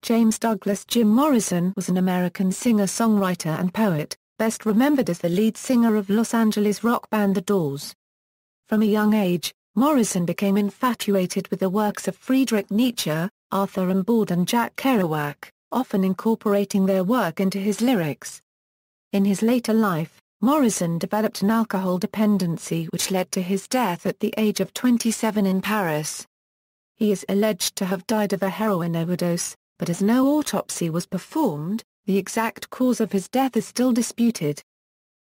James Douglas Jim Morrison was an American singer-songwriter and poet, best remembered as the lead singer of Los Angeles rock band The Doors. From a young age, Morrison became infatuated with the works of Friedrich Nietzsche, Arthur Rimbaud and Jack Kerouac, often incorporating their work into his lyrics. In his later life, Morrison developed an alcohol dependency which led to his death at the age of 27 in Paris. He is alleged to have died of a heroin overdose, but as no autopsy was performed, the exact cause of his death is still disputed.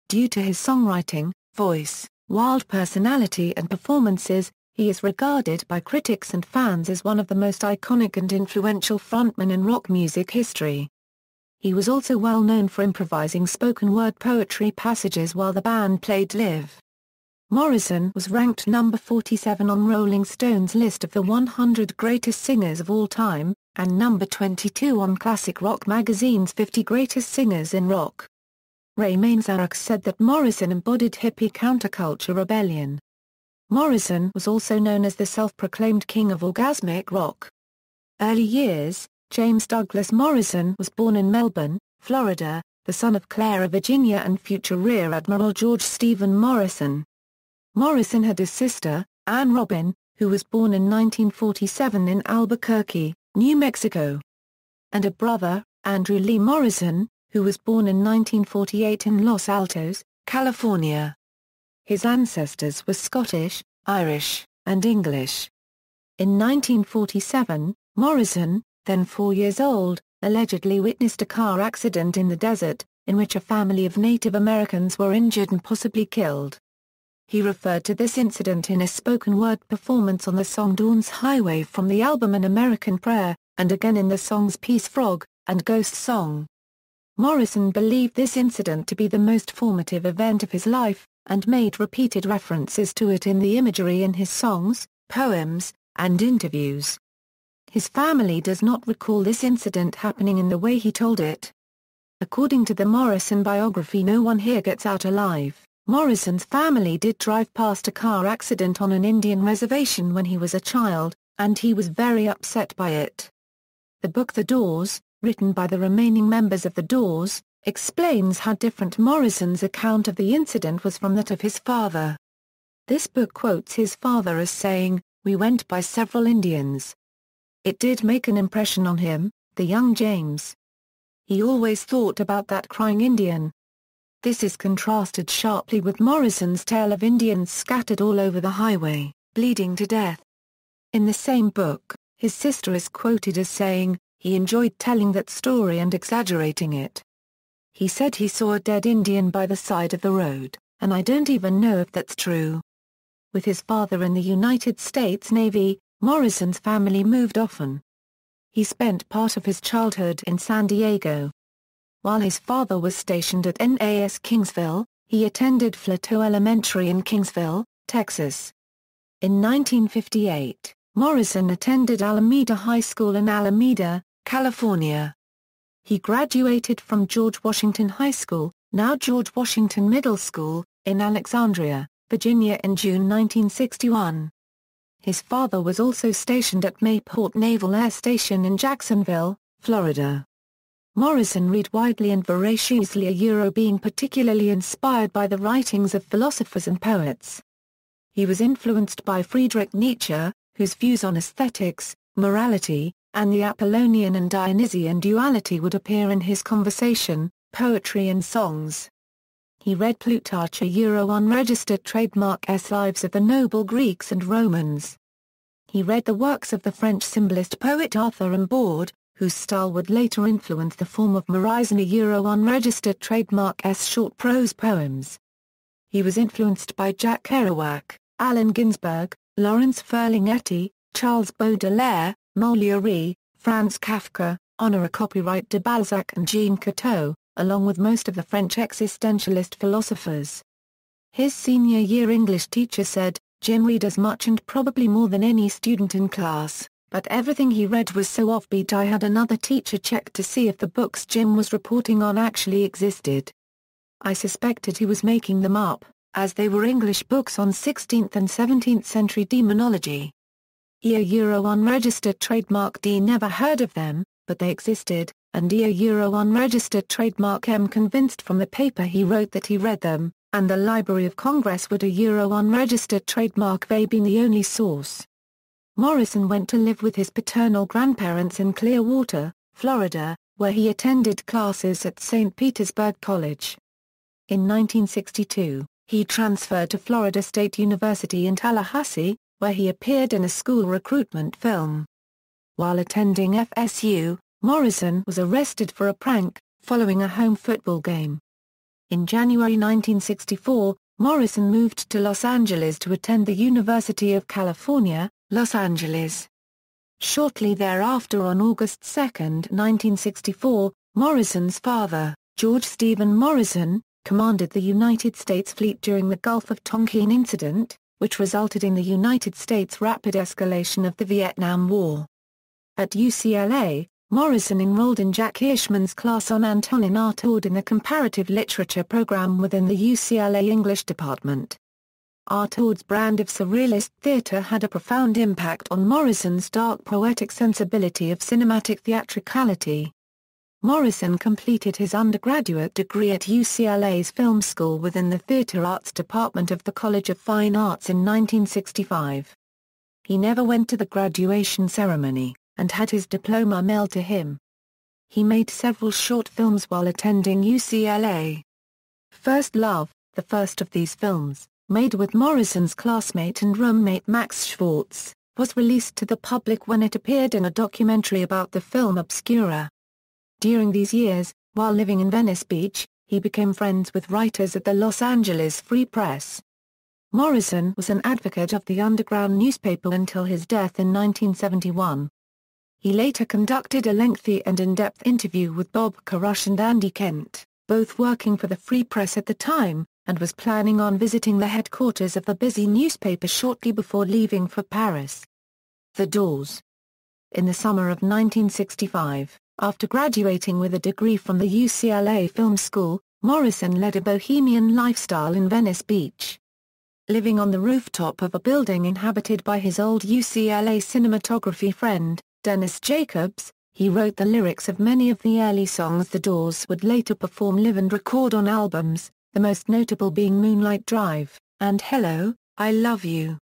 Due to his songwriting, voice, wild personality and performances, he is regarded by critics and fans as one of the most iconic and influential frontmen in rock music history. He was also well known for improvising spoken-word poetry passages while the band played live. Morrison was ranked number 47 on Rolling Stone's list of the 100 greatest singers of all time, and number 22 on Classic Rock magazine's 50 greatest singers in rock. Ray Manzarek said that Morrison embodied hippie counterculture rebellion. Morrison was also known as the self-proclaimed king of orgasmic rock. Early years: James Douglas Morrison was born in Melbourne, Florida, the son of Clara Virginia and future Rear Admiral George Stephen Morrison. Morrison had a sister, Anne Robin, who was born in 1947 in Albuquerque, New Mexico, and a brother, Andrew Lee Morrison, who was born in 1948 in Los Altos, California. His ancestors were Scottish, Irish, and English. In 1947, Morrison, then 4 years old, allegedly witnessed a car accident in the desert, in which a family of Native Americans were injured and possibly killed. He referred to this incident in a spoken-word performance on the song Dawn's Highway from the album An American Prayer, and again in the songs Peace Frog and Ghost Song. Morrison believed this incident to be the most formative event of his life, and made repeated references to it in the imagery in his songs, poems, and interviews. His family does not recall this incident happening in the way he told it. According to the Morrison biography No One Here Gets Out Alive, Morrison's family did drive past a car accident on an Indian reservation when he was a child, and he was very upset by it. The book The Doors, written by the remaining members of The Doors, explains how different Morrison's account of the incident was from that of his father. This book quotes his father as saying, "We went by several Indians. It did make an impression on him, the young James. He always thought about that crying Indian." This is contrasted sharply with Morrison's tale of Indians scattered all over the highway, bleeding to death. In the same book, his sister is quoted as saying, "He enjoyed telling that story and exaggerating it. He said he saw a dead Indian by the side of the road, and I don't even know if that's true." With his father in the United States Navy, Morrison's family moved often. He spent part of his childhood in San Diego. While his father was stationed at NAS Kingsville, he attended Flateau Elementary in Kingsville, Texas. In 1958, Morrison attended Alameda High School in Alameda, California. He graduated from George Washington High School, now George Washington Middle School, in Alexandria, Virginia in June 1961. His father was also stationed at Mayport Naval Air Station in Jacksonville, Florida. Morrison read widely and voraciously, being particularly inspired by the writings of philosophers and poets. He was influenced by Friedrich Nietzsche, whose views on aesthetics, morality, and the Apollonian and Dionysian duality would appear in his conversation, poetry and songs. He read Plutarch, unregistered trademark Lives of the Noble Greeks and Romans. He read the works of the French symbolist poet Arthur Rimbaud, whose style would later influence the form of Morrison, unregistered trademark short prose poems. He was influenced by Jack Kerouac, Allen Ginsberg, Lawrence Ferlinghetti, Charles Baudelaire, Molière, Franz Kafka, Honoré Copyright de Balzac and Jean Cocteau, along with most of the French existentialist philosophers. His senior year English teacher said, "Jim read as much and probably more than any student in class, but everything he read was so offbeat I had another teacher check to see if the books Jim was reporting on actually existed. I suspected he was making them up, as they were English books on 16th and 17th century demonology. Unregistered trademark D never heard of them, but they existed, and a unregistered trademark M convinced from the paper he wrote that he read them, and the Library of Congress would a unregistered trademark they being the only source. Morrison went to live with his paternal grandparents in Clearwater, Florida, where he attended classes at St. Petersburg College. In 1962, he transferred to Florida State University in Tallahassee, where he appeared in a school recruitment film. While attending FSU, Morrison was arrested for a prank, following a home football game. In January 1964, Morrison moved to Los Angeles to attend the University of California, Los Angeles. Shortly thereafter, on August 2, 1964, Morrison's father, George Stephen Morrison, commanded the United States fleet during the Gulf of Tonkin incident, which resulted in the United States' rapid escalation of the Vietnam War. At UCLA, Morrison enrolled in Jack Hirschman's class on Antonin Artaud in the comparative literature program within the UCLA English department. Artaud's brand of surrealist theater had a profound impact on Morrison's dark poetic sensibility of cinematic theatricality. Morrison completed his undergraduate degree at UCLA's film school within the theater arts department of the College of Fine Arts in 1965. He never went to the graduation ceremony, and had his diploma mailed to him. He made several short films while attending UCLA. First Love, the first of these films, made with Morrison's classmate and roommate Max Schwartz, was released to the public when it appeared in a documentary about the film Obscura. During these years, while living in Venice Beach, he became friends with writers at the Los Angeles Free Press. Morrison was an advocate of the underground newspaper until his death in 1971. He later conducted a lengthy and in-depth interview with Bob Carush and Andy Kent, both working for the Free Press at the time, and was planning on visiting the headquarters of the busy newspaper shortly before leaving for Paris. The Doors. In the summer of 1965, after graduating with a degree from the UCLA Film School, Morrison led a bohemian lifestyle in Venice Beach. Living on the rooftop of a building inhabited by his old UCLA cinematography friend, Dennis Jacobs, he wrote the lyrics of many of the early songs the Doors would later perform live and record on albums, the most notable being Moonlight Drive, and Hello, I Love You.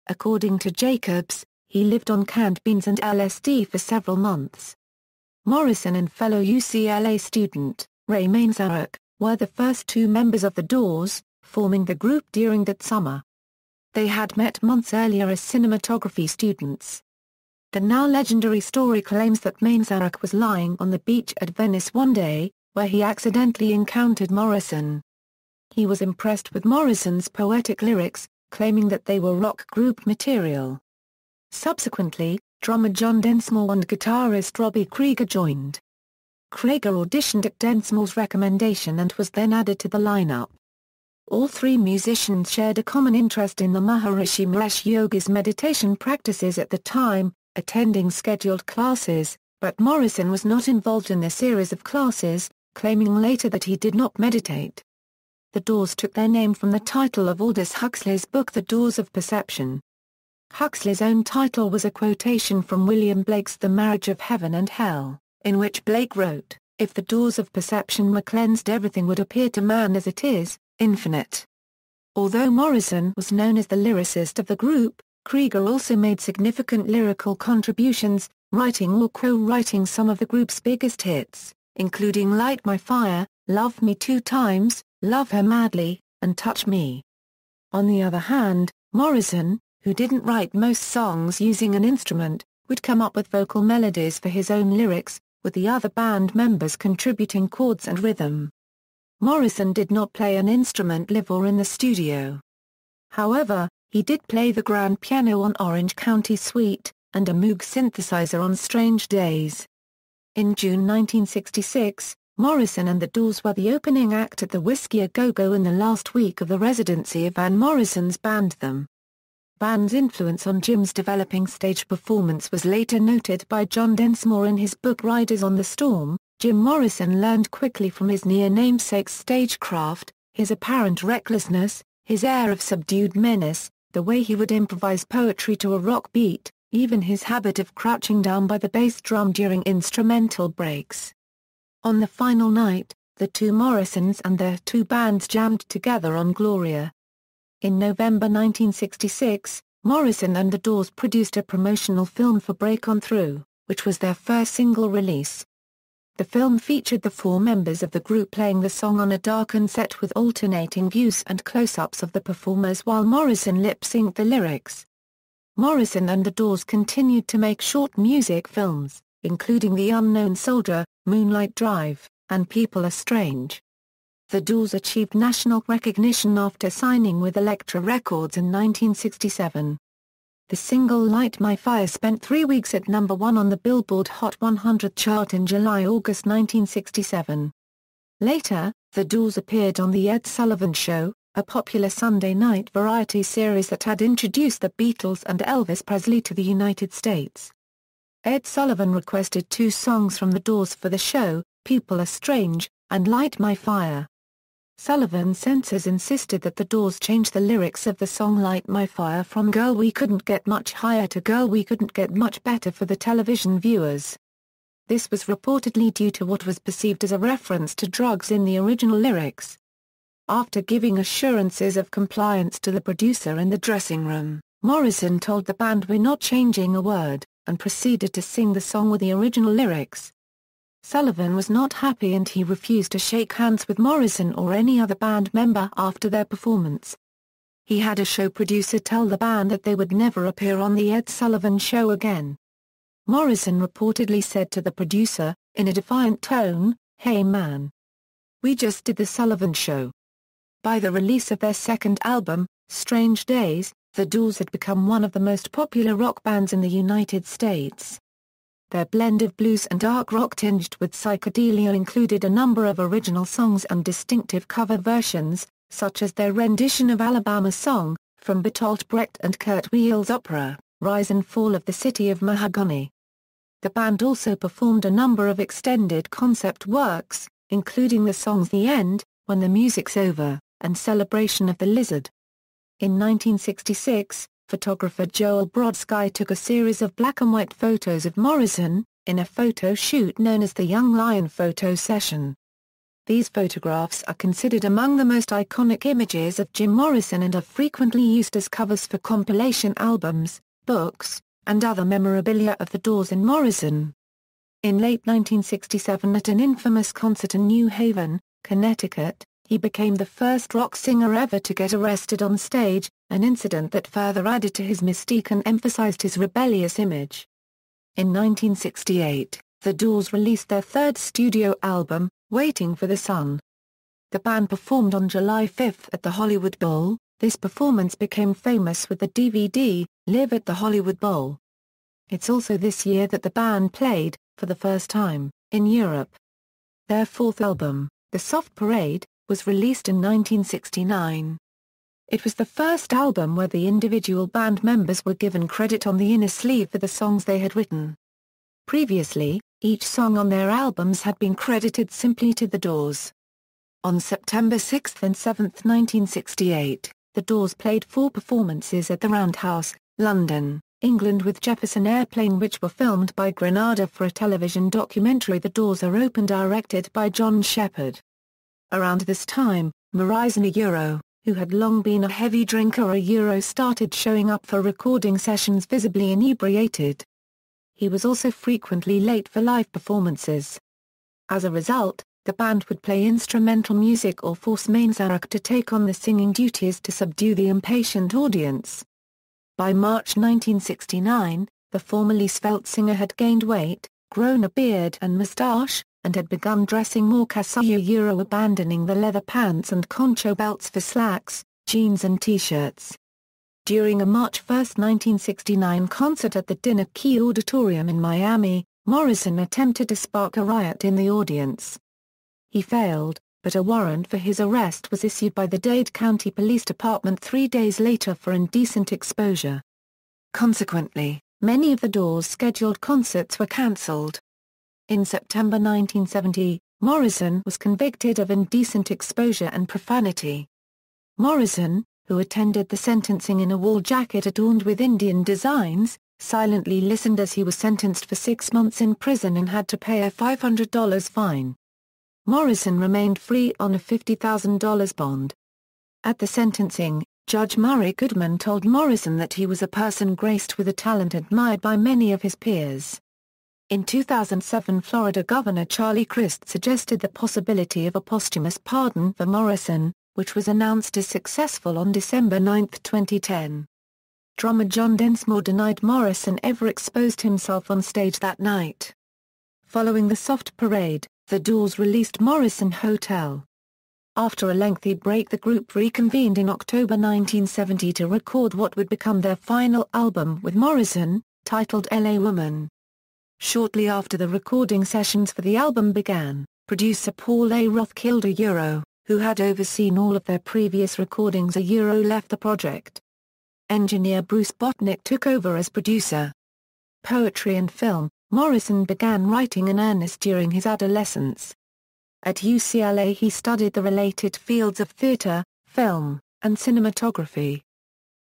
According to Jacobs, he lived on canned beans and LSD for several months. Morrison and fellow UCLA student, Ray Manzarek, were the first two members of the Doors, forming the group during that summer. They had met months earlier as cinematography students. The now legendary story claims that Manzarek was lying on the beach at Venice one day, where he accidentally encountered Morrison. He was impressed with Morrison's poetic lyrics, claiming that they were rock group material. Subsequently, drummer John Densmore and guitarist Robbie Krieger joined. Krieger auditioned at Densmore's recommendation and was then added to the lineup. All three musicians shared a common interest in the Maharishi Mahesh Yogi's meditation practices at the time, attending scheduled classes, but Morrison was not involved in the series of classes, claiming later that he did not meditate. The Doors took their name from the title of Aldous Huxley's book The Doors of Perception. Huxley's own title was a quotation from William Blake's The Marriage of Heaven and Hell, in which Blake wrote, "If the doors of perception were cleansed, everything would appear to man as it is, infinite." Although Morrison was known as the lyricist of the group, Krieger also made significant lyrical contributions, writing or co-writing some of the group's biggest hits, including Light My Fire, Love Me Two Times, Love Her Madly, and Touch Me. On the other hand, Morrison, who didn't write most songs using an instrument, would come up with vocal melodies for his own lyrics, with the other band members contributing chords and rhythm. Morrison did not play an instrument live or in the studio. However, he did play the grand piano on Orange County Suite, and a Moog synthesizer on Strange Days. In June 1966, Morrison and the Doors were the opening act at the Whiskey A Go-Go in the last week of the residency of Van Morrison's band Them. Band's influence on Jim's developing stage performance was later noted by John Densmore in his book Riders on the Storm. Jim Morrison learned quickly from his near-namesake's stagecraft, his apparent recklessness, his air of subdued menace, the way he would improvise poetry to a rock beat, even his habit of crouching down by the bass drum during instrumental breaks. On the final night, the two Morrisons and their two bands jammed together on Gloria. In November 1966, Morrison and the Doors produced a promotional film for Break On Through, which was their first single release. The film featured the four members of the group playing the song on a darkened set with alternating views and close-ups of the performers while Morrison lip-synced the lyrics. Morrison and the Doors continued to make short music films, including The Unknown Soldier, Moonlight Drive, and People Are Strange. The Doors achieved national recognition after signing with Elektra Records in 1967. The single Light My Fire spent 3 weeks at number 1 on the Billboard Hot 100 chart in July-August 1967. Later, the Doors appeared on The Ed Sullivan Show, a popular Sunday night variety series that had introduced the Beatles and Elvis Presley to the United States. Ed Sullivan requested 2 songs from the Doors for the show, People Are Strange, and Light My Fire. Sullivan's censors insisted that the Doors change the lyrics of the song Light My Fire from Girl We Couldn't Get Much Higher to Girl We Couldn't Get Much Better for the television viewers. This was reportedly due to what was perceived as a reference to drugs in the original lyrics. After giving assurances of compliance to the producer in the dressing room, Morrison told the band "We're not changing a word," and proceeded to sing the song with the original lyrics. Sullivan was not happy and he refused to shake hands with Morrison or any other band member after their performance. He had a show producer tell the band that they would never appear on The Ed Sullivan Show again. Morrison reportedly said to the producer, in a defiant tone, "Hey man. We just did the Sullivan Show." By the release of their second album, Strange Days, the Doors had become one of the most popular rock bands in the United States. Their blend of blues and dark rock tinged with psychedelia included a number of original songs and distinctive cover versions, such as their rendition of Alabama Song, from Bertolt Brecht and Kurt Weill's opera, Rise and Fall of the City of Mahogany. The band also performed a number of extended concept works, including the songs The End, When the Music's Over, and Celebration of the Lizard. In 1966, photographer Joel Brodsky took a series of black-and-white photos of Morrison, in a photo shoot known as the Young Lion Photo Session. These photographs are considered among the most iconic images of Jim Morrison and are frequently used as covers for compilation albums, books, and other memorabilia of the Doors and Morrison. In late 1967 at an infamous concert in New Haven, Connecticut, he became the first rock singer ever to get arrested on stage, an incident that further added to his mystique and emphasized his rebellious image. In 1968, the Doors released their third studio album, Waiting for the Sun. The band performed on July 5 at the Hollywood Bowl. This performance became famous with the DVD, Live at the Hollywood Bowl. It's also this year that the band played, for the first time, in Europe. Their fourth album, The Soft Parade, was released in 1969. It was the first album where the individual band members were given credit on the inner sleeve for the songs they had written. Previously, each song on their albums had been credited simply to The Doors. On September 6 and 7, 1968, The Doors played 4 performances at the Roundhouse, London, England with Jefferson Airplane, which were filmed by Granada for a television documentary The Doors Are Open directed by John Shepherd. Around this time, Morrison who had long been a heavy drinker started showing up for recording sessions visibly inebriated. He was also frequently late for live performances. As a result, the band would play instrumental music or force Manzarek to take on the singing duties to subdue the impatient audience. By March 1969, the formerly svelte singer had gained weight, grown a beard and moustache, and had begun dressing more casual, abandoning the leather pants and concho belts for slacks, jeans and t-shirts. During a March 1, 1969 concert at the Dinner Key Auditorium in Miami, Morrison attempted to spark a riot in the audience. He failed, but a warrant for his arrest was issued by the Dade County Police Department 3 days later for indecent exposure. Consequently, many of the Doors' scheduled concerts were cancelled. In September 1970, Morrison was convicted of indecent exposure and profanity. Morrison, who attended the sentencing in a wool jacket adorned with Indian designs, silently listened as he was sentenced for 6 months in prison and had to pay a $500 fine. Morrison remained free on a $50,000 bond. At the sentencing, Judge Murray Goodman told Morrison that he was a person graced with a talent admired by many of his peers. In 2007, Florida Governor Charlie Crist suggested the possibility of a posthumous pardon for Morrison, which was announced as successful on December 9, 2010. Drummer John Densmore denied Morrison ever exposed himself on stage that night. Following the soft parade, The Doors released Morrison Hotel. After a lengthy break, the group reconvened in October 1970 to record what would become their final album with Morrison, titled LA Woman. Shortly after the recording sessions for the album began, producer Paul A. Rothchild, who had overseen all of their previous recordings, left the project. Engineer Bruce Botnick took over as producer. Poetry and film. Morrison began writing in earnest during his adolescence. At UCLA he studied the related fields of theater, film, and cinematography.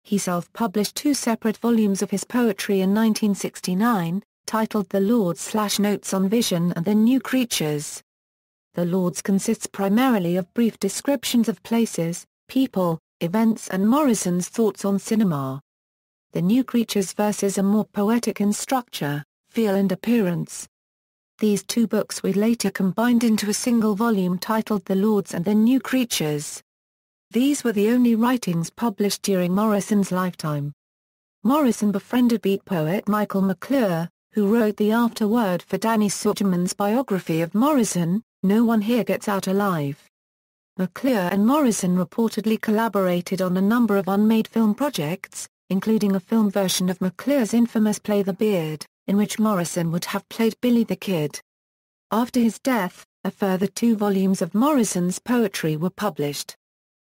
He self-published 2 separate volumes of his poetry in 1969, titled The Lords/Notes on Vision and The New Creatures. The Lords consists primarily of brief descriptions of places, people, events and Morrison's thoughts on cinema. The New Creatures verses are more poetic in structure, feel and appearance. These 2 books were later combined into a single volume titled The Lords and the New Creatures. These were the only writings published during Morrison's lifetime. Morrison befriended beat poet Michael McClure, who wrote the afterword for Danny Sugerman's biography of Morrison, No One Here Gets Out Alive. McClure and Morrison reportedly collaborated on a number of unmade film projects, including a film version of McClure's infamous play The Beard, in which Morrison would have played Billy the Kid. After his death, a further 2 volumes of Morrison's poetry were published.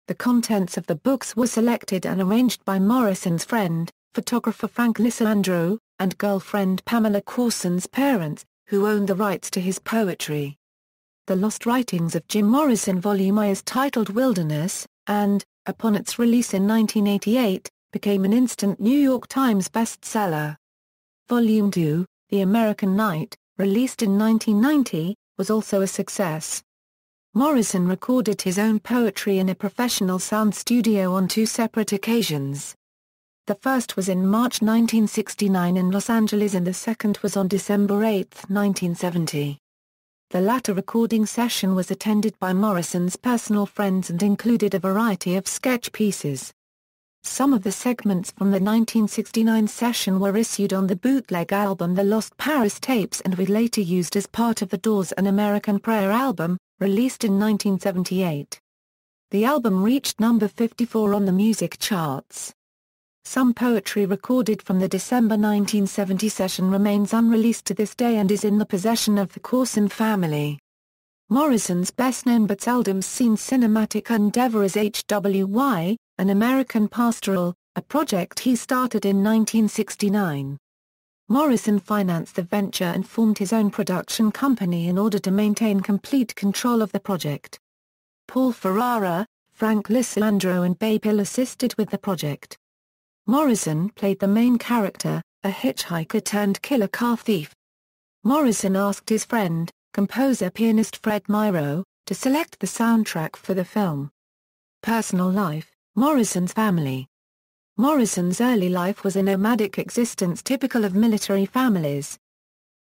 The contents of the books were selected and arranged by Morrison's friend, photographer Frank Lisciandro, and girlfriend Pamela Courson's parents, who owned the rights to his poetry. The Lost Writings of Jim Morrison Volume I is titled Wilderness, and, upon its release in 1988, became an instant New York Times bestseller. Volume 2, The American Night, released in 1990, was also a success. Morrison recorded his own poetry in a professional sound studio on 2 separate occasions. The first was in March 1969 in Los Angeles and the second was on December 8, 1970. The latter recording session was attended by Morrison's personal friends and included a variety of sketch pieces. Some of the segments from the 1969 session were issued on the bootleg album The Lost Paris Tapes and were later used as part of The Doors' An American Prayer album, released in 1978. The album reached number 54 on the music charts. Some poetry recorded from the December 1970 session remains unreleased to this day and is in the possession of the Courson family. Morrison's best-known but seldom seen cinematic endeavor is HWY, An American Pastoral, a project he started in 1969. Morrison financed the venture and formed his own production company in order to maintain complete control of the project. Paul Ferrara, Frank Lisciandro and Babe Hill assisted with the project. Morrison played the main character, a hitchhiker-turned-killer car thief. Morrison asked his friend, composer-pianist Fred Myrow, to select the soundtrack for the film. Personal life. Morrison's family. Morrison's early life was a nomadic existence typical of military families.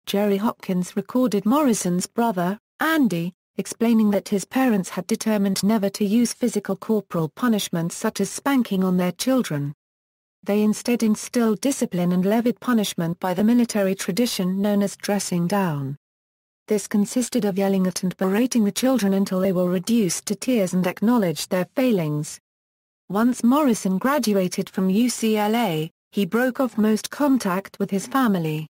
Jerry Hopkins recorded Morrison's brother, Andy, explaining that his parents had determined never to use physical corporal punishments such as spanking on their children. They instead instilled discipline and levied punishment by the military tradition known as dressing down. This consisted of yelling at and berating the children until they were reduced to tears and acknowledged their failings. Once Morrison graduated from UCLA, he broke off most contact with his family.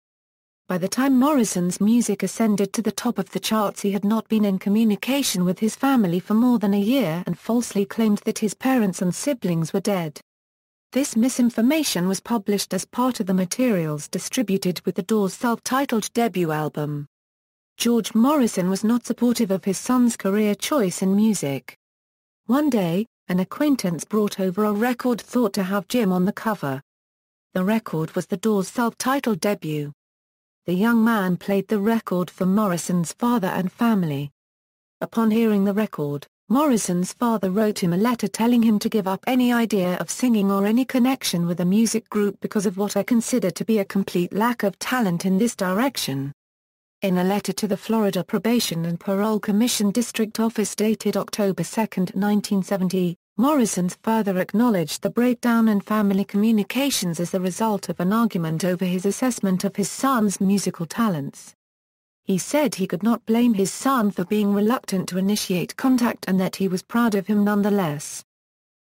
By the time Morrison's music ascended to the top of the charts, he had not been in communication with his family for more than a year and falsely claimed that his parents and siblings were dead. This misinformation was published as part of the materials distributed with the Doors' self-titled debut album. George Morrison was not supportive of his son's career choice in music. One day, an acquaintance brought over a record thought to have Jim on the cover. The record was the Doors' self-titled debut. The young man played the record for Morrison's father and family. Upon hearing the record, Morrison's father wrote him a letter telling him to give up any idea of singing or any connection with a music group because of what I consider to be a complete lack of talent in this direction. In a letter to the Florida Probation and Parole Commission District Office dated October 2, 1970, Morrison further acknowledged the breakdown in family communications as the result of an argument over his assessment of his son's musical talents. He said he could not blame his son for being reluctant to initiate contact and that he was proud of him nonetheless.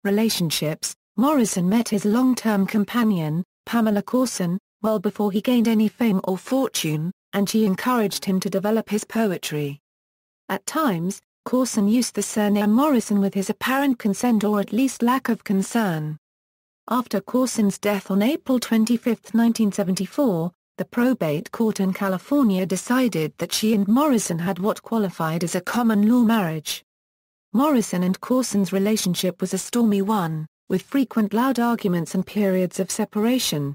Relationships: Morrison met his long-term companion, Pamela Courson, well before he gained any fame or fortune, and she encouraged him to develop his poetry. At times, Courson used the surname Morrison with his apparent consent or at least lack of concern. After Courson's death on April 25, 1974, the probate court in California decided that she and Morrison had what qualified as a common-law marriage. Morrison and Courson's relationship was a stormy one, with frequent loud arguments and periods of separation.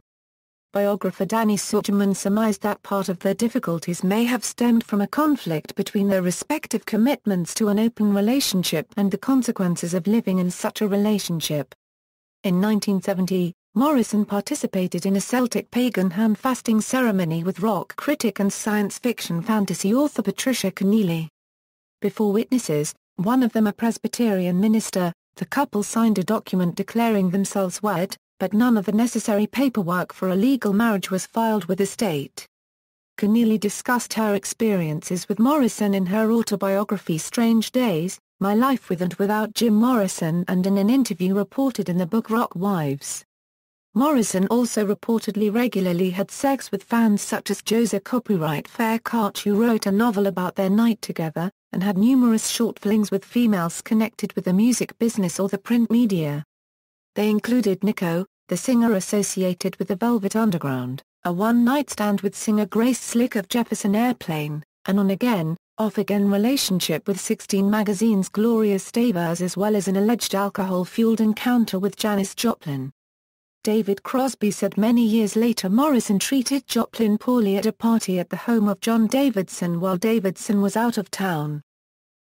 Biographer Danny Sugerman surmised that part of their difficulties may have stemmed from a conflict between their respective commitments to an open relationship and the consequences of living in such a relationship. In 1970, Morrison participated in a Celtic pagan hand-fasting ceremony with rock critic and science fiction fantasy author Patricia Keneally. Before witnesses, one of them a Presbyterian minister, the couple signed a document declaring themselves wed, but none of the necessary paperwork for a legal marriage was filed with the state. Keneally discussed her experiences with Morrison in her autobiography Strange Days, My Life With and Without Jim Morrison, and in an interview reported in the book Rock Wives. Morrison also reportedly regularly had sex with fans such as Joseph Copyright Faircart, who wrote a novel about their night together, and had numerous short flings with females connected with the music business or the print media. They included Nico, the singer associated with the Velvet Underground, a one-night stand with singer Grace Slick of Jefferson Airplane, an on-again, off-again relationship with 16 Magazine's Gloria Stevens, as well as an alleged alcohol-fueled encounter with Janis Joplin. David Crosby said many years later Morrison treated Joplin poorly at a party at the home of John Davidson while Davidson was out of town.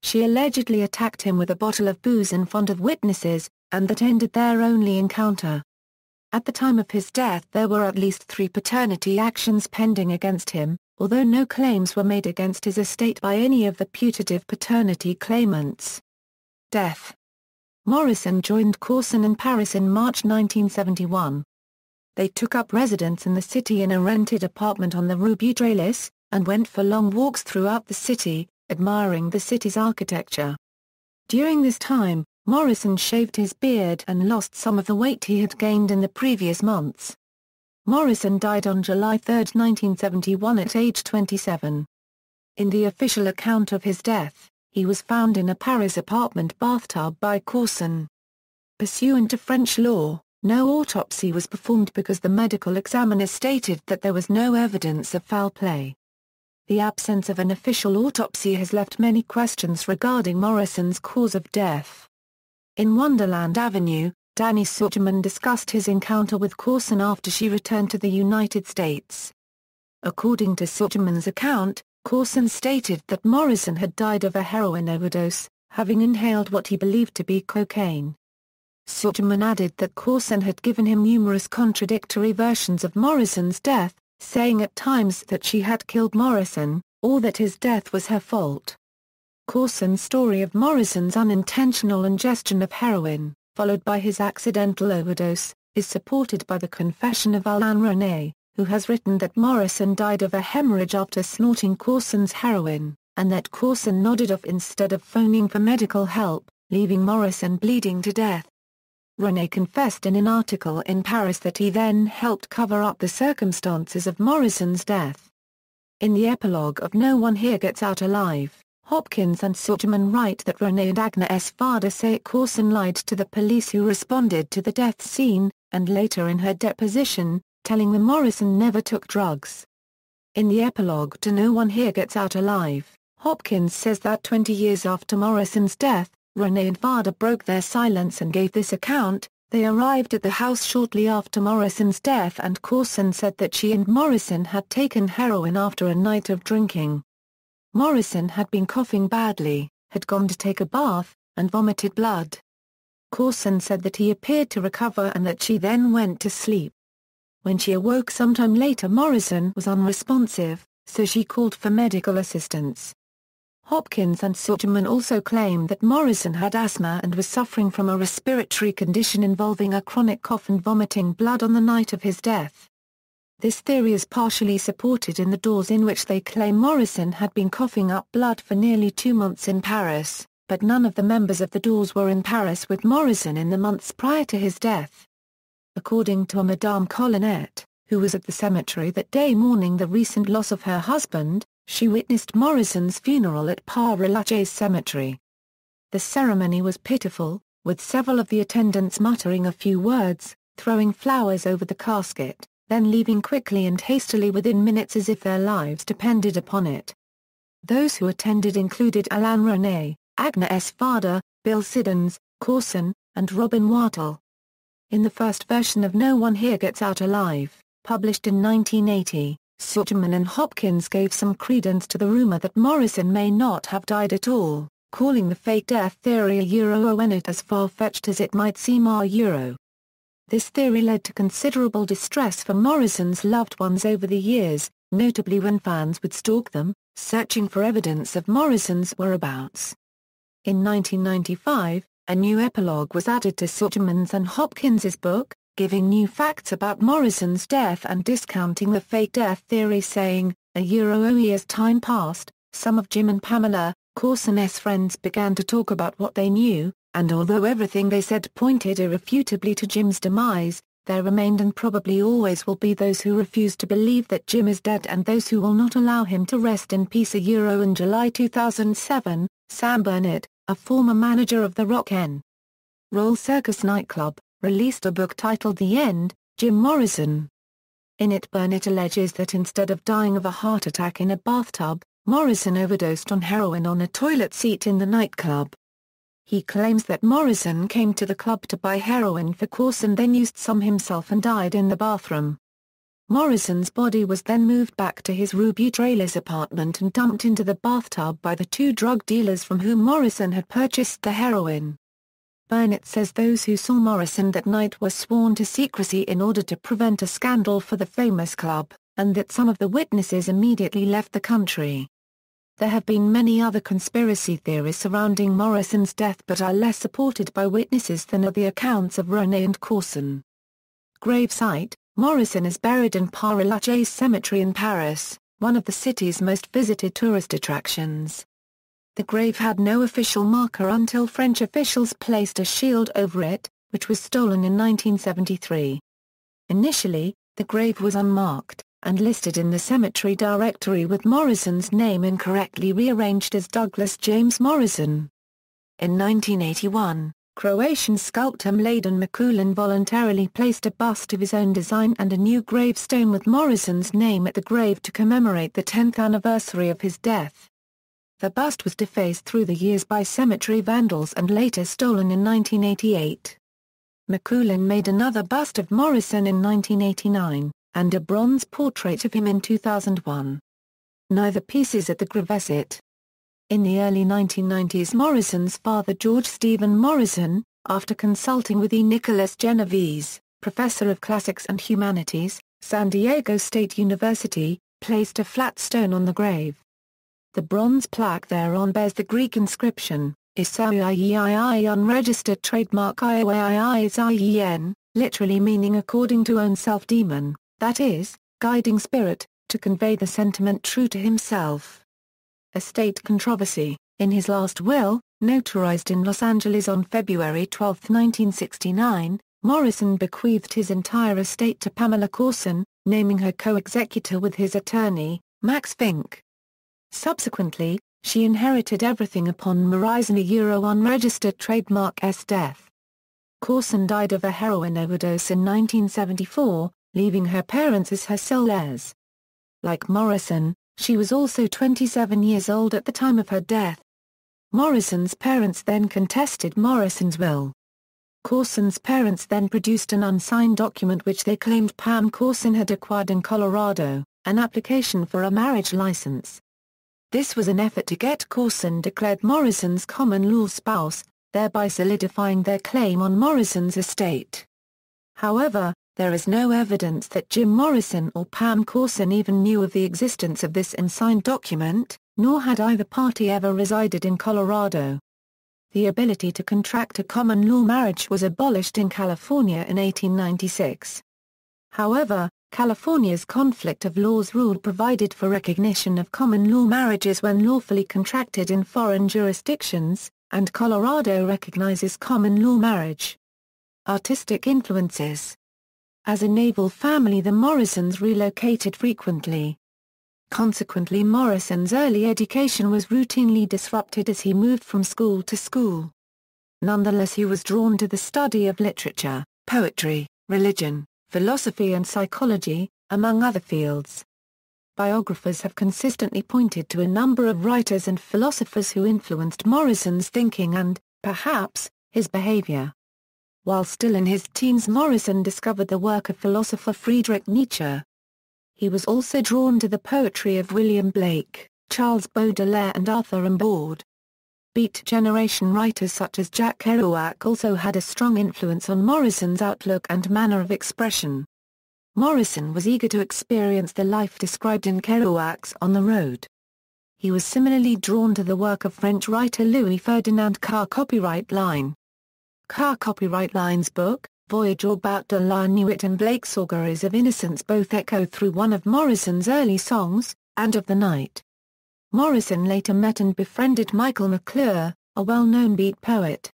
She allegedly attacked him with a bottle of booze in front of witnesses, and that ended their only encounter. At the time of his death there were at least 3 paternity actions pending against him, although no claims were made against his estate by any of the putative paternity claimants. Death: Morrison joined Courson in Paris in March 1971. They took up residence in the city in a rented apartment on the Rue Beautreillis, and went for long walks throughout the city, admiring the city's architecture. During this time, Morrison shaved his beard and lost some of the weight he had gained in the previous months. Morrison died on July 3, 1971 at age 27. In the official account of his death, he was found in a Paris apartment bathtub by Courson. Pursuant to French law, no autopsy was performed because the medical examiner stated that there was no evidence of foul play. The absence of an official autopsy has left many questions regarding Morrison's cause of death. In Wonderland Avenue, Danny Sugerman discussed his encounter with Courson after she returned to the United States. According to Sugerman's account, Courson stated that Morrison had died of a heroin overdose, having inhaled what he believed to be cocaine. Sugerman added that Courson had given him numerous contradictory versions of Morrison's death, saying at times that she had killed Morrison, or that his death was her fault. Courson's story of Morrison's unintentional ingestion of heroin, followed by his accidental overdose, is supported by the confession of Alain René, who has written that Morrison died of a hemorrhage after snorting Courson's heroin, and that Courson nodded off instead of phoning for medical help, leaving Morrison bleeding to death. René confessed in an article in Paris that he then helped cover up the circumstances of Morrison's death. In the epilogue of No One Here Gets Out Alive, Hopkins and Sugerman write that René and Agnes Varda say Courson lied to the police who responded to the death scene, and later in her deposition, telling them Morrison never took drugs. In the epilogue to No One Here Gets Out Alive, Hopkins says that 20 years after Morrison's death, René and Varda broke their silence and gave this account, They arrived at the house shortly after Morrison's death, and Corson said that she and Morrison had taken heroin after a night of drinking. Morrison had been coughing badly, had gone to take a bath, and vomited blood. Corson said that he appeared to recover and that she then went to sleep. When she awoke sometime later, Morrison was unresponsive, so she called for medical assistance. Hopkins and Sugerman also claimed that Morrison had asthma and was suffering from a respiratory condition involving a chronic cough and vomiting blood on the night of his death. This theory is partially supported in the doors, in which they claim Morrison had been coughing up blood for nearly 2 months in Paris, but none of the members of the doors were in Paris with Morrison in the months prior to his death. According to a Madame Collinette, who was at the cemetery that day mourning the recent loss of her husband, she witnessed Morrison's funeral at Père-Lachaise Cemetery. The ceremony was pitiful, with several of the attendants muttering a few words, throwing flowers over the casket, then leaving quickly and hastily within minutes as if their lives depended upon it. Those who attended included Alain René, Agnes Varda, Bill Siddons, Corson, and Robin Wattle. In the first version of No One Here Gets Out Alive, published in 1980, Sugerman and Hopkins gave some credence to the rumor that Morrison may not have died at all, calling the fake death theory a as far-fetched as it might seem. This theory led to considerable distress for Morrison's loved ones over the years, notably when fans would stalk them, searching for evidence of Morrison's whereabouts. In 1995, a new epilogue was added to Sugerman's and Hopkins's book, giving new facts about Morrison's death and discounting the fake death theory, saying, as time passed, some of Jim and Pamela, Corson's friends, began to talk about what they knew, and although everything they said pointed irrefutably to Jim's demise, there remained and probably always will be those who refuse to believe that Jim is dead and those who will not allow him to rest in peace. In July 2007, Sam Burnett, a former manager of the Rock N' Roll Circus nightclub, released a book titled The End, Jim Morrison. In it, Burnett alleges that instead of dying of a heart attack in a bathtub, Morrison overdosed on heroin on a toilet seat in the nightclub. He claims that Morrison came to the club to buy heroin for Corson, then used some himself and died in the bathroom. Morrison's body was then moved back to his Rue Beautreillis apartment and dumped into the bathtub by the 2 drug dealers from whom Morrison had purchased the heroin. Burnett says those who saw Morrison that night were sworn to secrecy in order to prevent a scandal for the famous club, and that some of the witnesses immediately left the country. There have been many other conspiracy theories surrounding Morrison's death, but are less supported by witnesses than are the accounts of René and Corson. Grave site: Morrison is buried in Père-Lachaise Cemetery in Paris, one of the city's most visited tourist attractions. The grave had no official marker until French officials placed a shield over it, which was stolen in 1973. Initially, the grave was unmarked, and listed in the cemetery directory with Morrison's name incorrectly rearranged as Douglas James Morrison. In 1981, Croatian sculptor Mladen Mikulin voluntarily placed a bust of his own design and a new gravestone with Morrison's name at the grave to commemorate the 10th anniversary of his death. The bust was defaced through the years by cemetery vandals and later stolen in 1988. Mikulin made another bust of Morrison in 1989, and a bronze portrait of him in 2001. Neither piece is at the gravesite. In the early 1990s, Morrison's father George Stephen Morrison, after consulting with E. Nicholas Genovese, professor of classics and humanities, San Diego State University, placed a flat stone on the grave. The bronze plaque thereon bears the Greek inscription, Isaiiii unregistered trademark Iwaien, literally meaning according to own self-demon, that is, guiding spirit, to convey the sentiment true to himself. Estate controversy: in his last will, notarized in Los Angeles on February 12, 1969, Morrison bequeathed his entire estate to Pamela Corson, naming her co-executor with his attorney, Max Fink. Subsequently, she inherited everything upon Morrison's unregistered trademark's death. Corson died of a heroin overdose in 1974, leaving her parents as her sole heirs. Like Morrison, she was also 27 years old at the time of her death. Morrison's parents then contested Morrison's will. Courson's parents then produced an unsigned document which they claimed Pam Courson had acquired in Colorado, an application for a marriage license. This was an effort to get Courson declared Morrison's common-law spouse, thereby solidifying their claim on Morrison's estate. However, there is no evidence that Jim Morrison or Pam Courson even knew of the existence of this unsigned document, nor had either party ever resided in Colorado. The ability to contract a common-law marriage was abolished in California in 1896. However, California's conflict of laws rule provided for recognition of common-law marriages when lawfully contracted in foreign jurisdictions, and Colorado recognizes common-law marriage. Artistic influences. As a naval family, the Morrisons relocated frequently. Consequently, Morrison's early education was routinely disrupted as he moved from school to school. Nonetheless, he was drawn to the study of literature, poetry, religion, philosophy and psychology, among other fields. Biographers have consistently pointed to a number of writers and philosophers who influenced Morrison's thinking and, perhaps, his behavior. While still in his teens, Morrison discovered the work of philosopher Friedrich Nietzsche. He was also drawn to the poetry of William Blake, Charles Baudelaire and Arthur Rimbaud. Beat generation writers such as Jack Kerouac also had a strong influence on Morrison's outlook and manner of expression. Morrison was eager to experience the life described in Kerouac's On the Road. He was similarly drawn to the work of French writer Louis Ferdinand Carr. Copyright line. Carr copyright line's book, Voyage about de la Nuit and Blake's Auguries of Innocence both echo through one of Morrison's early songs, And of the Night. Morrison later met and befriended Michael McClure, a well-known beat poet.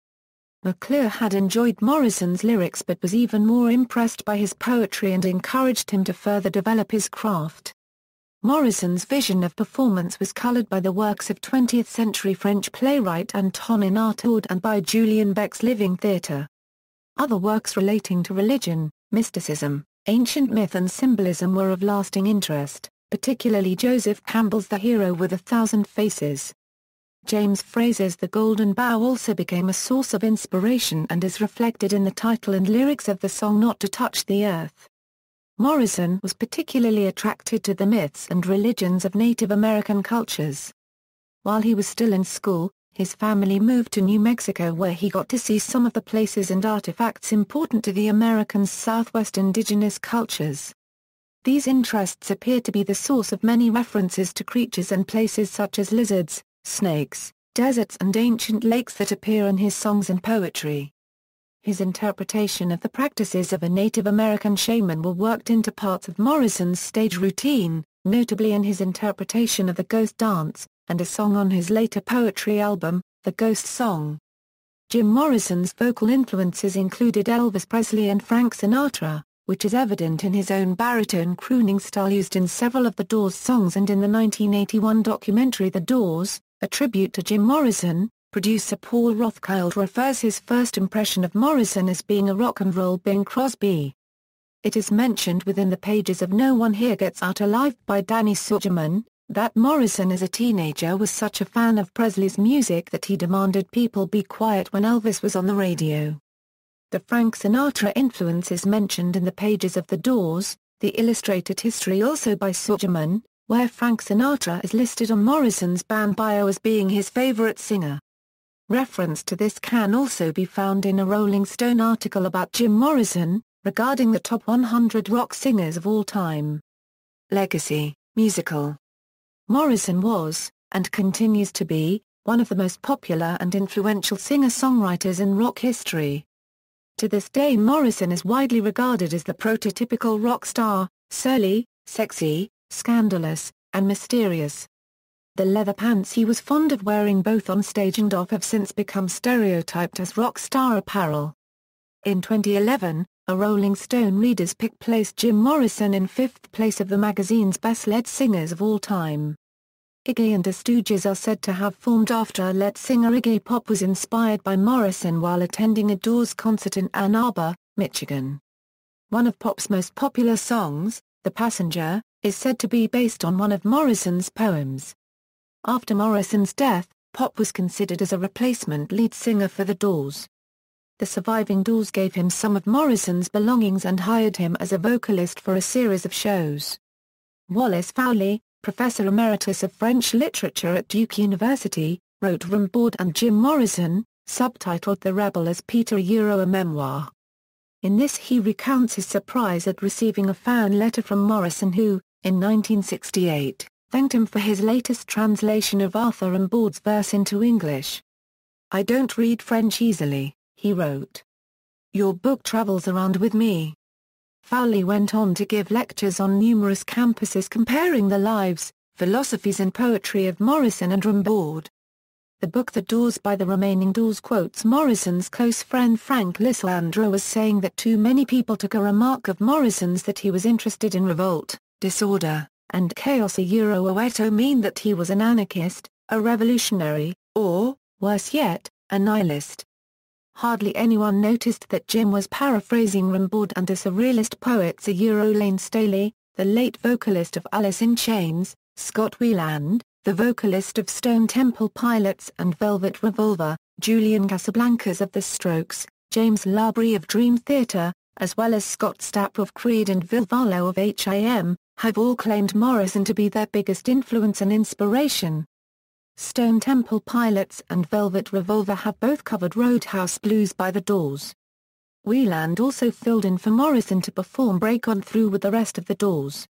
McClure had enjoyed Morrison's lyrics but was even more impressed by his poetry and encouraged him to further develop his craft. Morrison's vision of performance was colored by the works of 20th-century French playwright Antonin Artaud and by Julian Beck's Living Theatre. Other works relating to religion, mysticism, ancient myth and symbolism were of lasting interest, particularly Joseph Campbell's The Hero with a Thousand Faces. James Frazer's The Golden Bough also became a source of inspiration and is reflected in the title and lyrics of the song Not to Touch the Earth. Morrison was particularly attracted to the myths and religions of Native American cultures. While he was still in school, his family moved to New Mexico where he got to see some of the places and artifacts important to the Americans' Southwest indigenous cultures. These interests appear to be the source of many references to creatures and places such as lizards, snakes, deserts and ancient lakes that appear in his songs and poetry. His interpretation of the practices of a Native American shaman were worked into parts of Morrison's stage routine, notably in his interpretation of the Ghost Dance, and a song on his later poetry album, The Ghost Song. Jim Morrison's vocal influences included Elvis Presley and Frank Sinatra, which is evident in his own baritone crooning style used in several of the Doors' songs and in the 1981 documentary The Doors, a tribute to Jim Morrison. Producer Paul Rothchild refers his first impression of Morrison as being a rock and roll Bing Crosby. It is mentioned within the pages of No One Here Gets Out Alive by Danny Sugerman, that Morrison as a teenager was such a fan of Presley's music that he demanded people be quiet when Elvis was on the radio. The Frank Sinatra influence is mentioned in the pages of The Doors, the illustrated history also by Sugerman, where Frank Sinatra is listed on Morrison's band bio as being his favorite singer. Reference to this can also be found in a Rolling Stone article about Jim Morrison, regarding the top 100 rock singers of all time. Legacy, musical. Morrison was, and continues to be, one of the most popular and influential singer-songwriters in rock history. To this day, Morrison is widely regarded as the prototypical rock star, surly, sexy, scandalous, and mysterious. The leather pants he was fond of wearing both on stage and off have since become stereotyped as rock star apparel. In 2011, a Rolling Stone reader's pick placed Jim Morrison in 5th place of the magazine's best lead singers of all time. Iggy and the Stooges are said to have formed after lead singer Iggy Pop was inspired by Morrison while attending a Doors concert in Ann Arbor, Michigan. One of Pop's most popular songs, The Passenger, is said to be based on one of Morrison's poems. After Morrison's death, Pop was considered as a replacement lead singer for the Doors. The surviving Doors gave him some of Morrison's belongings and hired him as a vocalist for a series of shows. Wallace Fowley, Professor Emeritus of French Literature at Duke University, wrote Rimbaud and Jim Morrison, subtitled The Rebel as Peter a memoir. In this he recounts his surprise at receiving a fan letter from Morrison who, in 1968, thanked him for his latest translation of Arthur Rimbaud's verse into English. "I don't read French easily," he wrote. "Your book travels around with me." Fowley went on to give lectures on numerous campuses comparing the lives, philosophies and poetry of Morrison and Rimbaud. The book The Doors by the Remaining Doors quotes Morrison's close friend Frank Lisandro as saying that too many people took a remark of Morrison's that he was interested in revolt, disorder, and chaos to mean that he was an anarchist, a revolutionary, or, worse yet, a nihilist. Hardly anyone noticed that Jim was paraphrasing Rimbaud and a surrealist poet Lane Staley, the late vocalist of Alice in Chains, Scott Weiland, the vocalist of Stone Temple Pilots and Velvet Revolver, Julian Casablancas of The Strokes, James Labrie of Dream Theater, as well as Scott Stapp of Creed and Phil Vallo of H.I.M., have all claimed Morrison to be their biggest influence and inspiration. Stone Temple Pilots and Velvet Revolver have both covered Roadhouse Blues by The Doors. Weiland also filled in for Morrison to perform Break On Through with the rest of The Doors.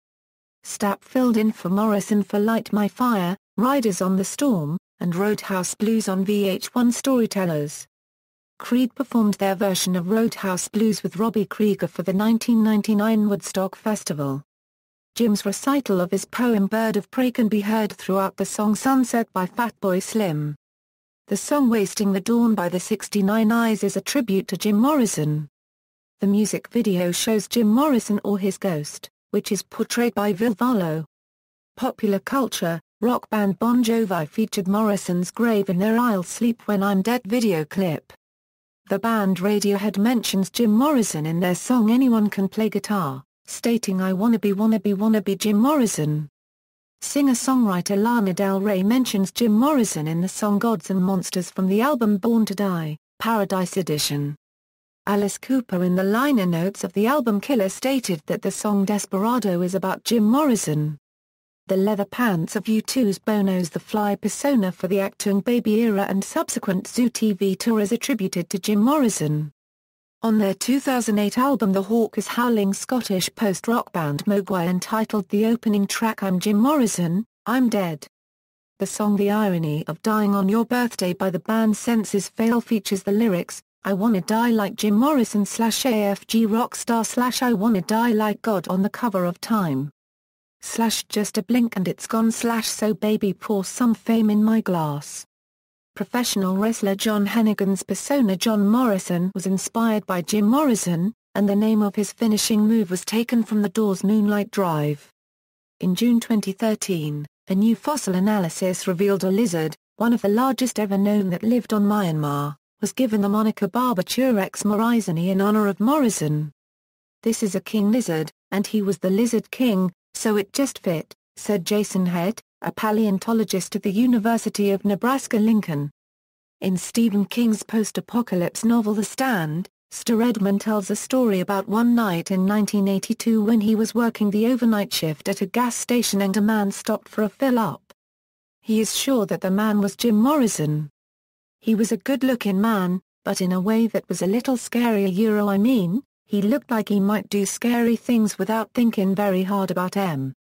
Stapp filled in for Morrison for Light My Fire, Riders on the Storm, and Roadhouse Blues on VH1 Storytellers. Creed performed their version of Roadhouse Blues with Robbie Krieger for the 1999 Woodstock Festival. Jim's recital of his poem Bird of Prey can be heard throughout the song Sunset by Fatboy Slim. The song Wasting the Dawn by the 69 Eyes is a tribute to Jim Morrison. The music video shows Jim Morrison or his ghost, which is portrayed by Phil Vallo. Popular culture, rock band Bon Jovi featured Morrison's grave in their I'll Sleep When I'm Dead video clip. The band Radiohead mentions Jim Morrison in their song Anyone Can Play Guitar, stating I wanna be Jim Morrison. Singer-songwriter Lana Del Rey mentions Jim Morrison in the song Gods and Monsters from the album Born to Die, Paradise Edition. Alice Cooper in the liner notes of the album Killer stated that the song Desperado is about Jim Morrison. The leather pants of U2's Bono's The Fly persona for the Actung Baby era and subsequent Zoo TV tour is attributed to Jim Morrison. On their 2008 album The Hawk is howling Scottish post-rock band Mogwai entitled the opening track I'm Jim Morrison, I'm Dead. The song The Irony of Dying on Your Birthday by the band Senses Fail features the lyrics, I wanna die like Jim Morrison /AFG rockstar I wanna die like God on the cover of Time. Just a blink and it's gone so baby pour some fame in my glass. Professional wrestler John Hennigan's persona John Morrison was inspired by Jim Morrison, and the name of his finishing move was taken from The Doors' Moonlight Drive. In June 2013, a new fossil analysis revealed a lizard, one of the largest ever known that lived on Myanmar, was given the moniker Barbaturex morrisoni in honor of Morrison. This is a king lizard, and he was the lizard king, so it just fit, said Jason Head, a paleontologist at the University of Nebraska-Lincoln. In Stephen King's post-apocalypse novel The Stand, Ster Edman tells a story about one night in 1982 when he was working the overnight shift at a gas station and a man stopped for a fill-up. He is sure that the man was Jim Morrison. He was a good-looking man, but in a way that was a little scary I mean, he looked like he might do scary things without thinking very hard about them.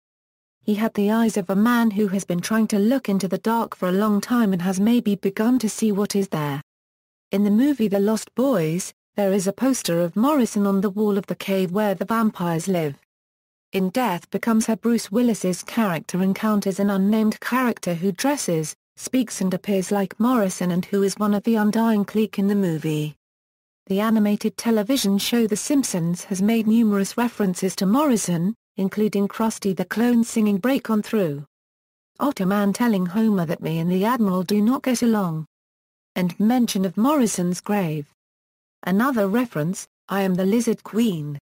He had the eyes of a man who has been trying to look into the dark for a long time and has maybe begun to see what is there. In the movie The Lost Boys, there is a poster of Morrison on the wall of the cave where the vampires live. In Death Becomes Her Bruce Willis's character encounters an unnamed character who dresses, speaks and appears like Morrison and who is one of the Undying clique in the movie. The animated television show The Simpsons has made numerous references to Morrison, including Krusty the Clown singing Break On Through, Ottoman telling Homer that me and the Admiral do not get along, and mention of Morrison's grave. Another reference, I Am the Lizard Queen,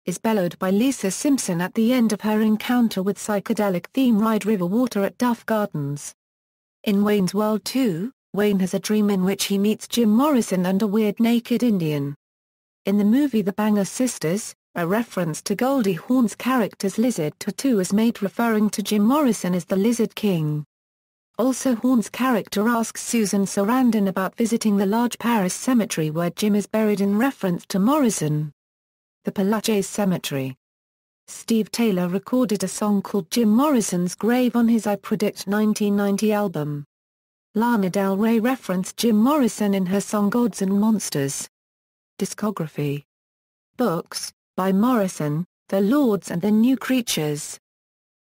is bellowed by Lisa Simpson at the end of her encounter with psychedelic theme ride River Water at Duff Gardens. In Wayne's World 2, Wayne has a dream in which he meets Jim Morrison and a weird naked Indian. In the movie The Banger Sisters, a reference to Goldie Hawn's character's lizard tattoo is made referring to Jim Morrison as the Lizard King. Also, Hawn's character asks Susan Sarandon about visiting the large Paris cemetery where Jim is buried in reference to Morrison. The Père-Lachaise Cemetery. Steve Taylor recorded a song called Jim Morrison's Grave on his I Predict 1990 album. Lana Del Rey referenced Jim Morrison in her song Gods and Monsters. Discography. Books, by Morrison, The Lords and the New Creatures.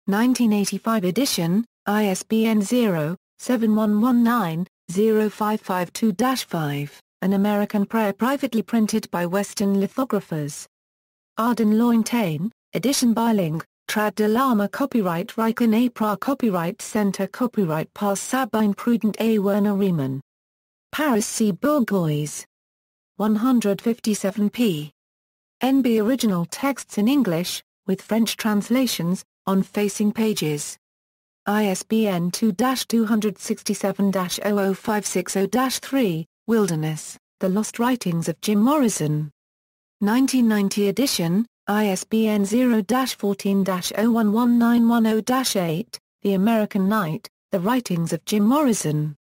1985 edition, ISBN 0-7119-0552-5, An American Prayer privately printed by Western Lithographers. Arden Lointain, edition bilingue, Trad de l'Arme copyright Riken A. Pra copyright Center copyright Par Sabine Prudent A. Werner Riemann. Paris C. Bourgeois. 157 p. NB original texts in English, with French translations, on facing pages. ISBN 2-267-00560-3, Wilderness, The Lost Writings of Jim Morrison. 1990 edition, ISBN 0-14-011910-8, The American Night, The Writings of Jim Morrison.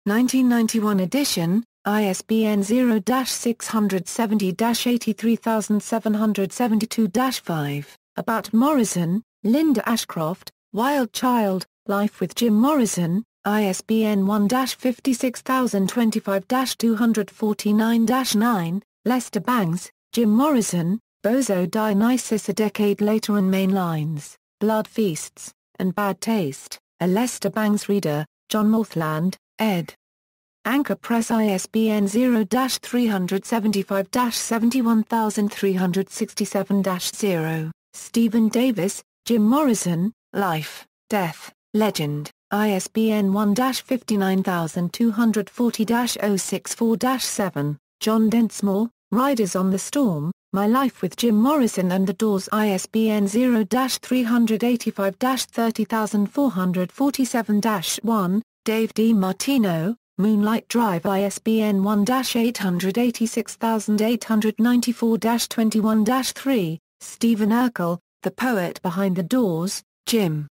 1991 edition, ISBN 0-670-83772-5, About Morrison, Linda Ashcroft, Wild Child, Life with Jim Morrison, ISBN 1-56025-249-9, Lester Bangs, Jim Morrison, Bozo Dionysus a decade later and Main Lines, Blood Feasts, and Bad Taste, a Lester Bangs reader, John Morthland, ed. Anchor Press ISBN 0-375-71367-0, Stephen Davis, Jim Morrison, Life, Death, Legend, ISBN 1-59240-064-7, John Densmore, Riders on the Storm, My Life with Jim Morrison and the Doors ISBN 0-385-30447-1, Dave DiMartino, Moonlight Drive ISBN 1-886894-21-3, Stephen Urkel, The Poet Behind the Doors, Jim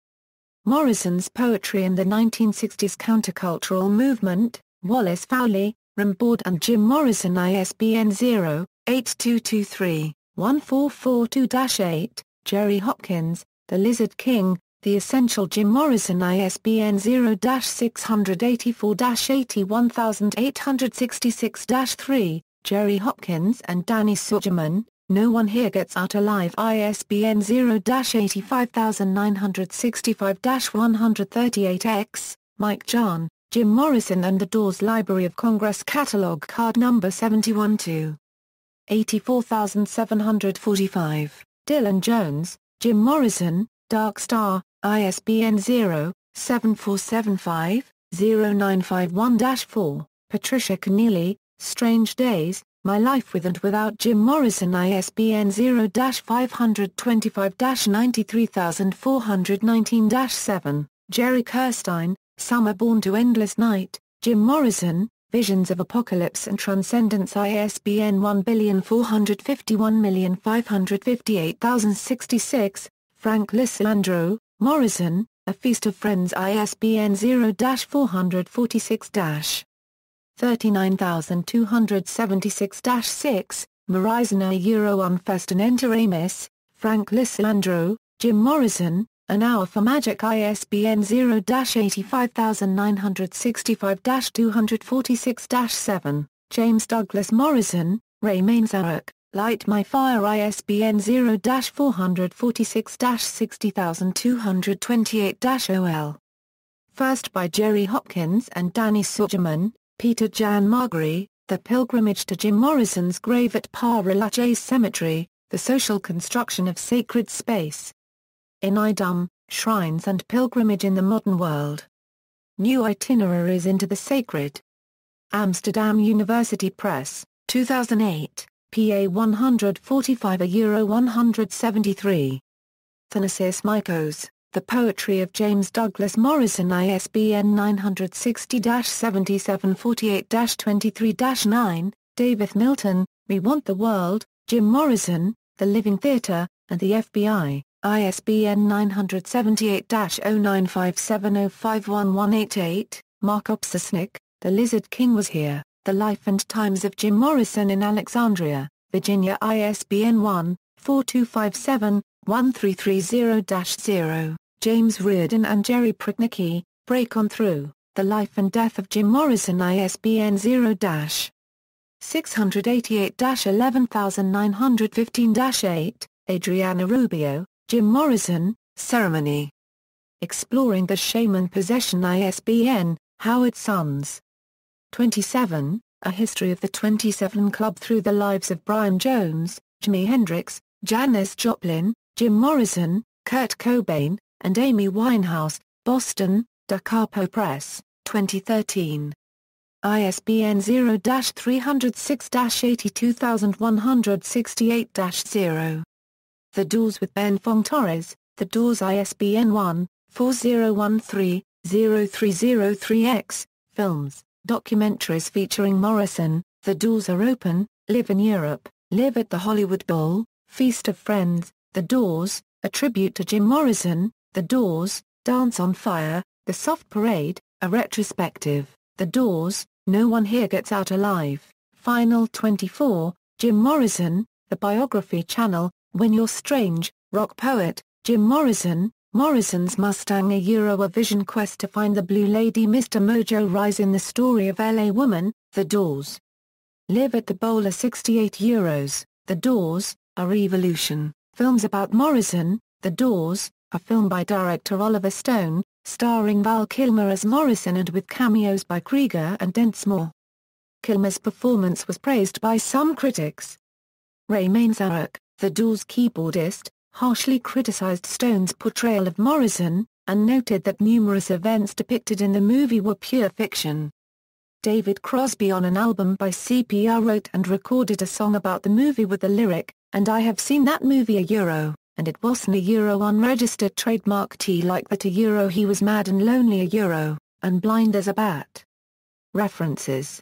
Morrison's Poetry in the 1960s Countercultural Movement, Wallace Fowley, Rimbaud and Jim Morrison ISBN 0-8223-1442-8, Jerry Hopkins, The Lizard King, The Essential Jim Morrison ISBN 0-684-81866-3, Jerry Hopkins and Danny Sugerman, No One Here Gets Out Alive ISBN 0-85965-138-X, Mike Jahn, Jim Morrison and the Doors Library of Congress Catalog Card Number 71-2. 84745, Dylan Jones, Jim Morrison, Dark Star, ISBN 0-7475-0951-4, Patricia Keneally, Strange Days, My Life with and Without Jim Morrison ISBN 0-520-93419-7, Jerry Kirstein, Summer Born to Endless Night, Jim Morrison, Visions of Apocalypse and Transcendence ISBN 1414558,066, Frank Lisciandro, Morrison, A Feast of Friends ISBN 0-446- 39276-6, Morrison a Euro Unfest and Enter Amis, Frank Lisciandro, Jim Morrison, An Hour for Magic ISBN 0-85965-246-7, James Douglas Morrison, Ray Manzarek, Light My Fire ISBN 0-446-60228-OL. First by Jerry Hopkins and Danny Sugerman, Peter Jan Margary, The Pilgrimage to Jim Morrison's Grave at Père-Lachaise Cemetery, The Social Construction of Sacred Space. In Idum, Shrines and Pilgrimage in the Modern World. New Itineraries into the Sacred. Amsterdam University Press, 2008, PA 145 €173. Thanasis Mikos, The Poetry of James Douglas Morrison ISBN 960-7748-23-9, David Milton, We Want the World, Jim Morrison, The Living Theatre, and the FBI, ISBN 978-0957051188, Mark Opsasnick, The Lizard King Was Here, The Life and Times of Jim Morrison in Alexandria, Virginia ISBN 1-4257-1330-0, James Reardon and Jerry Prignicki, Break On Through, The Life and Death of Jim Morrison ISBN 0-688-11915-8, Adriana Rubio, Jim Morrison, Ceremony. Exploring the Shaman Possession ISBN, Howard Sons. 27, A History of the 27 Club Through the Lives of Brian Jones, Jimi Hendrix, Janis Joplin, Jim Morrison, Kurt Cobain, and Amy Winehouse, Boston, Da Capo Press, 2013. ISBN 0-306-82168-0. The Doors with Ben Fong Torres, The Doors ISBN 1-4013-0303-X, Films, Documentaries featuring Morrison, The Doors Are Open, Live in Europe, Live at the Hollywood Bowl, Feast of Friends, The Doors, A Tribute to Jim Morrison, The Doors, Dance on Fire, The Soft Parade, A Retrospective, The Doors, No One Here Gets Out Alive, Final 24, Jim Morrison, The Biography Channel, When You're Strange, Rock Poet, Jim Morrison, Morrison's Mustang A Vision Quest to Find the Blue Lady Mr. Mojo Rise in the Story of L.A. Woman, The Doors. Live at the Bowl €68, The Doors, A Revolution, Films about Morrison, The Doors, a film by director Oliver Stone, starring Val Kilmer as Morrison and with cameos by Krieger and Densmore. Kilmer's performance was praised by some critics. Ray Manzarek, The Doors keyboardist, harshly criticized Stone's portrayal of Morrison, and noted that numerous events depicted in the movie were pure fiction. David Crosby on an album by CPR wrote and recorded a song about the movie with the lyric, "And I have seen that movie and it wasn't unregistered trademark T like that he was mad and lonely and blind as a bat." References.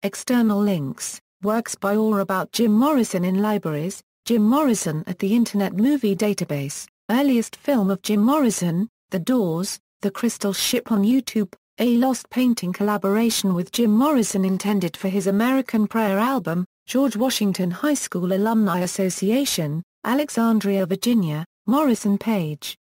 External links, works by or about Jim Morrison in libraries, Jim Morrison at the Internet Movie Database, earliest film of Jim Morrison, The Doors, The Crystal Ship on YouTube, a lost painting collaboration with Jim Morrison intended for his American Prayer album, George Washington High School Alumni Association, Alexandria, Virginia, Morrison page.